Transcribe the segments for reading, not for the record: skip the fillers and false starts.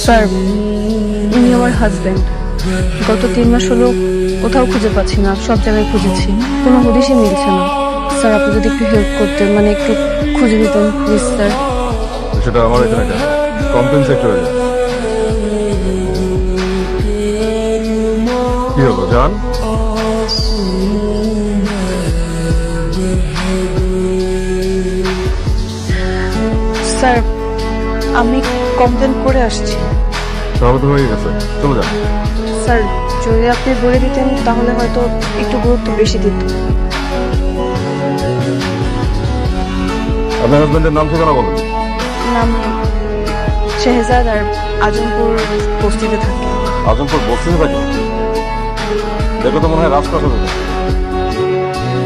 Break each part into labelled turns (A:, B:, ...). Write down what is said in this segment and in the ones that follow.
A: Sir, উনি আমার husband. গত 3 মাস হলো কোথাও খুঁজে পাচ্ছি না, সব জায়গায় খুঁজেছি, কোনো হদিশই মিলছে না। স্যার, আপনি যদি একটু হেল্প করতেন, মানে একটু খুঁজে দিতেন প্লিজ স্যার।
B: সেটা আমার এখানে কেন, কমপ্লেন সেক্টরে কি হলো জান?
A: স্যার, আমি কমপ্লেন করে আসছি।
B: তাহলে তো হয়ে গেছে, চলে যান।
A: স্যার, যদি আপনি বলে দিতেন তাহলে হয়তো একটু গুরুত্ব বেশি দিত।
B: আপনার হাজবেন্ডের নাম ঠিকানা বলেন।
A: নাম শেহজাদ, আর আজমপুর বস্তিতে থাকে।
B: আজমপুর বস্তিতে থাকে? দেখো তো মনে হয় রাজপ্রাসাদে থাকে।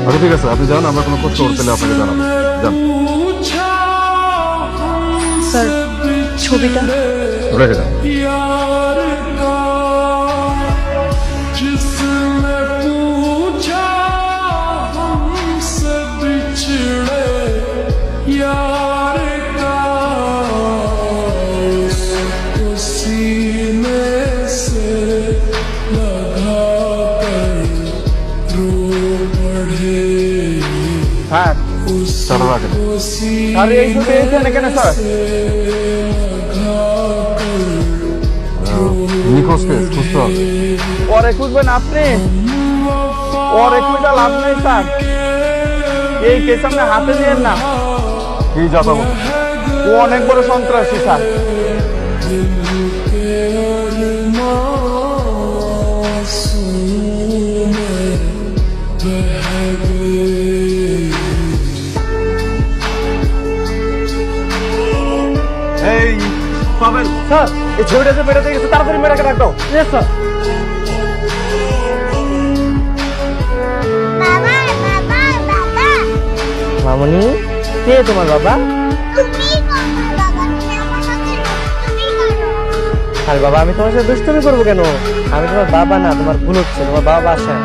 B: আচ্ছা ঠিক আছে, আপনি যান, আমরা কোনো খোঁজ খবর পেলে আপনাকে জানাবো। যান।
A: স্যার, ছবিটা
B: রেখে যান।
C: হ্যাঁ
B: চলো রাখেন।
C: আরে এই ছবি এখানে কেন স্যার?
B: নিখোঁজ কেস খুঁজতে হবে।
C: পরে খুঁজবেন আপনি, পরে খুঁজে লাভ নেই স্যার। এই কেস আপনি হাতে নিয়েন না,
B: কি যাতা বলুন?
C: ও অনেক বড় সন্ত্রাসী স্যার।
B: এই পাবেন
C: স্যার, এই ছবিটা যে বেরোতে গেছে তাড়াতাড়ি মেয়েটাকে রাখো। স্যার,
D: বাবা বাবা বাবা
C: মামনি কে তোমার বাবা?
D: তুমি করো বাবা, তুমি আমার সাথে তুমি করো।
C: আরে বাবা, আমি তোমার সাথে দুষ্টুমি করবো কেন? আমি তোমার বাবা না, তোমার ভুল হচ্ছে, তোমার বাবা বাসা।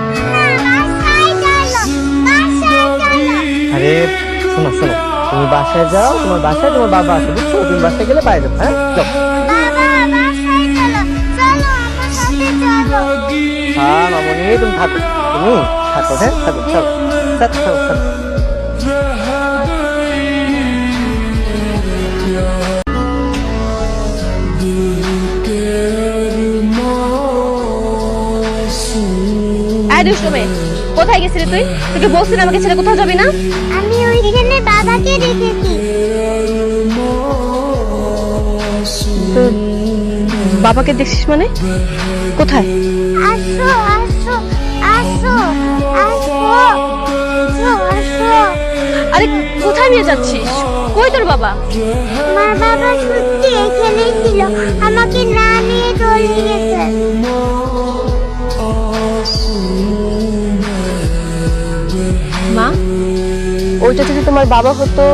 C: আরে শোনো শোনো, তুমি বাসায় যাও, তোমার বাসায় তোমার বাবা আসে, বুঝছো? তুমি বাসায় গেলে বাইরে যাও। হ্যাঁ চল। হ্যাঁ মামনি, তুমি থাকো, তুমি থাকো। হ্যাঁ থাকো, চলো থাকো থাকো থাকো।
A: এই দুষ্টু মেয়ে, কোথায় গেছিলি তুই? তোকে বলছি না আমাকে ছেড়ে কোথাও যাবি না।
D: আমি ওইখানে বাবাকে রেখেছি।
A: তো বাবাকে দেখছিস মানে? কোথায়?
D: আসো আসো আসো আসো আসো আসো।
A: আরে কোথায় নিয়ে যাচ্ছিস? কই তোর বাবা?
D: আমার বাবা সত্যি এখানেই ছিল, আমাকে না নিয়ে চলে গেছে।
A: মা, ওইটা যদি তোমার বাবা হতো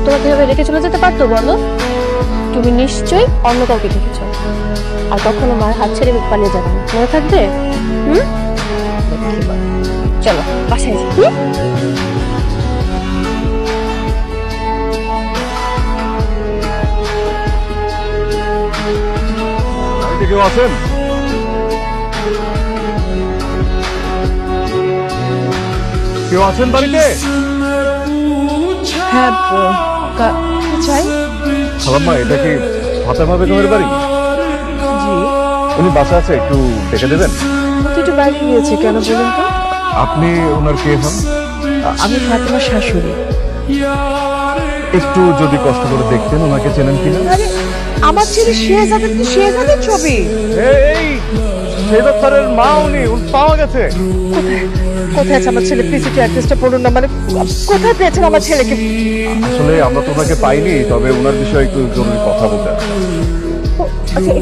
A: তোমাকে এভাবে রেখে চলে যেতে পারতো বলো? তুমি নিশ্চয়ই অন্য কাউকে দেখেছ, আর কখনো মার হাত ছেড়ে পালিয়ে যাবে না, মনে থাকবে? হুম, চলো বাসায় যাই।
B: বাড়িতে কেউ আছেন? কেউ আছেন বাড়িতে?
A: হ্যাঁ, চাই।
B: খালাম্মা, এটা কি ফাতেমা বেগমের বাড়ি?
A: জি,
B: উনি বাসা আছে, একটু ডেকে দেবেন?
A: তো একটু বাইরে গিয়েছে, কেন বলুন তো?
B: আপনি ওনার কে হন?
A: আমি ফাতেমার শাশুড়ি।
B: একটু যদি কষ্ট করে দেখতেন ওনাকে চেনেন কিনা।
A: আরে আমার ছেলে শেহজাদের তো শেহজাদের ছবি।
B: এই শেহজাদ স্যারের মা, উনি পাওয়া গেছে।
A: কোথায় আছে আমার ছেলে? প্লিজ একটু অ্যাড্রেসটা বলুন না, মানে কোথায় পেয়েছেন আমার ছেলেকে?
B: আসলে আমরা তো ওনাকে পাইনি, তবে ওনার বিষয়ে একটু জরুরি কথা বলতে আসছি।
A: আচ্ছা,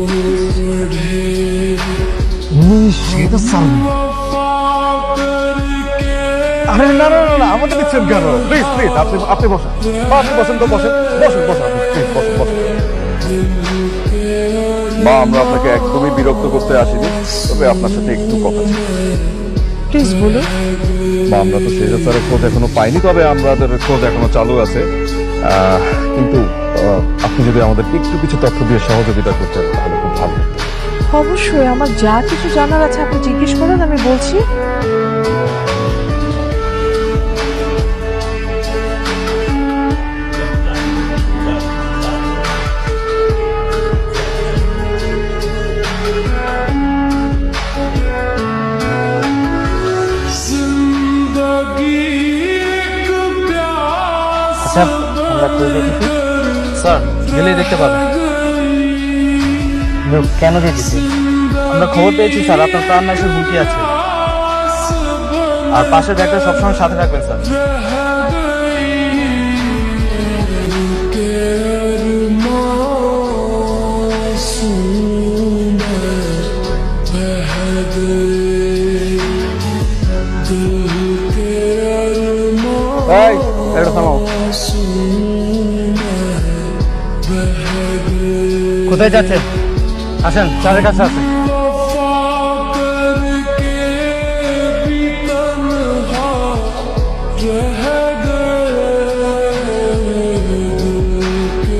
B: শেহজাদ স্যার? আরে না না না না, আমাকে দিচ্ছেন কেন? প্লিজ প্লিজ, আপনি বসেন। আপনি বসেন তো, বসেন বসেন বসেন, প্লিজ বসেন বসেন। মা, আমরা আপনাকে একদমই বিরক্ত করতে আসিনি, তবে আপনার সাথে একটু কথা ছিল।
A: প্লিজ বলুন।
B: বা আমরা তো শেহজাদ স্যারের খোঁজ এখনো পাইনি, তবে আমাদের খোঁজ এখনো চালু আছে। কিন্তু আপনি যদি আমাদেরকে একটু কিছু তথ্য দিয়ে সহযোগিতা করতেন তাহলে খুব ভালো।
E: অবশ্যই আমার যা কিছু জানার আছে আপনি জিজ্ঞেস করেন, আমি বলছি।
F: আচ্ছা আমরা কই দেখেছি স্যার, গেলেই দেখতে পাবেন। কেন দেখেছি? আমরা খবর পেয়েছি স্যার, আপনার প্রাণ নাশের হুমকি আছে। আর পাশে দেখলে সবসময় সাথে রাখবেন স্যার।
C: এই এটা থামাও।
F: কোথায় যাচ্ছেন? আসেন, স্যারের কাছে আসেন।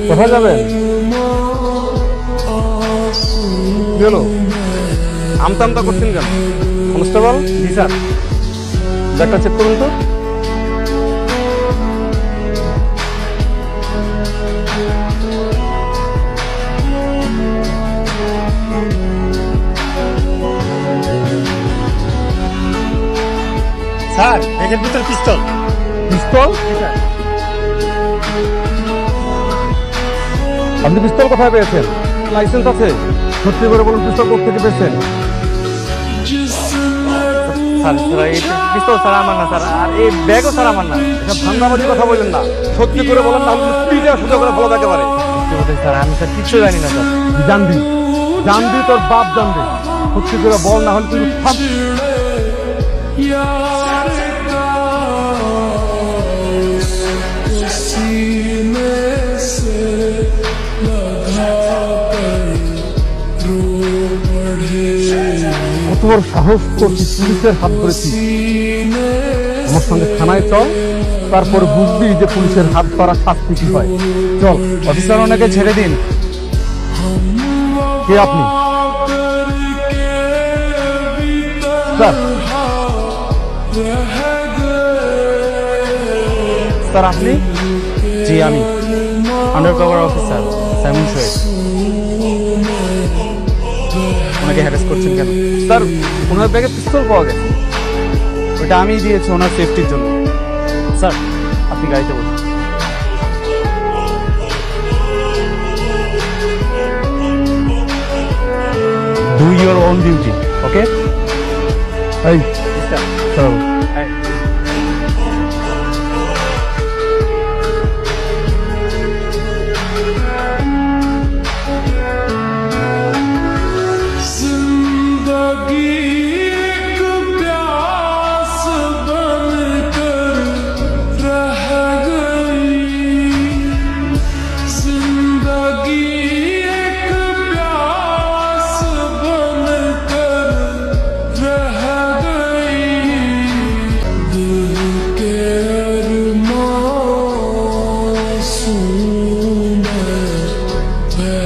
C: কোথায় যাবেন? গেল আমতা আমতা করছেন কেন? কনস্টেবল?
F: জি স্যার।
C: ব্যাগটা চেক করুন তো।
F: স্যার, ব্যাগের ভিতর পিস্তল।
C: পিস্তল? আপনি পিস্তল কোথায় পেয়েছেন? লাইসেন্স আছে? সত্যি করে বলুন, পিস্তল কোথা থেকে পেয়েছেন?
F: স্যার স্যার, এই পিস্তল স্যার আমার না স্যার, আর এই ব্যাগও স্যার আমার না।
C: এটা ভান্ডাবাজি কথা বললেন না, সত্যি করে বলেন, না হলে স্ত্রীটা সোজা করে ভালো থাকতে পারে।
F: সত্যি বলতে স্যার, আমি স্যার কিচ্ছু জানি না স্যার।
C: জানবি, জানবি, তোর বাপ জানবে। সত্যি করে বল, না হলে তুই থাম। কত বড় সাহস করছিস, পুলিশের হাত ধরেছিস। আমার সঙ্গে থানায় চল, তারপরে বুঝবি যে পুলিশের হাত ধরা শাস্তি কি হয়। চল।
F: অফিসার, ওনাকে ছেড়ে দিন।
C: কে আপনি? স্যার,
F: স্যার আপনি? জি আমি, আন্ডারকভার অফিসার সাইমন শোয়েব। ওনাকে হ্যারাস করছেন কেন?
C: স্যার, ওনার ব্যাগে পিস্তল পাওয়া গেছে।
F: ওটা আমিই দিয়েছি ওনার সেফটির জন্য। স্যার আপনি গাড়িতে বসুন।
C: ডু ইউর ওন ডিউটি, ওকে? এই চল।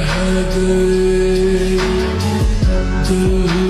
G: बह गए दिल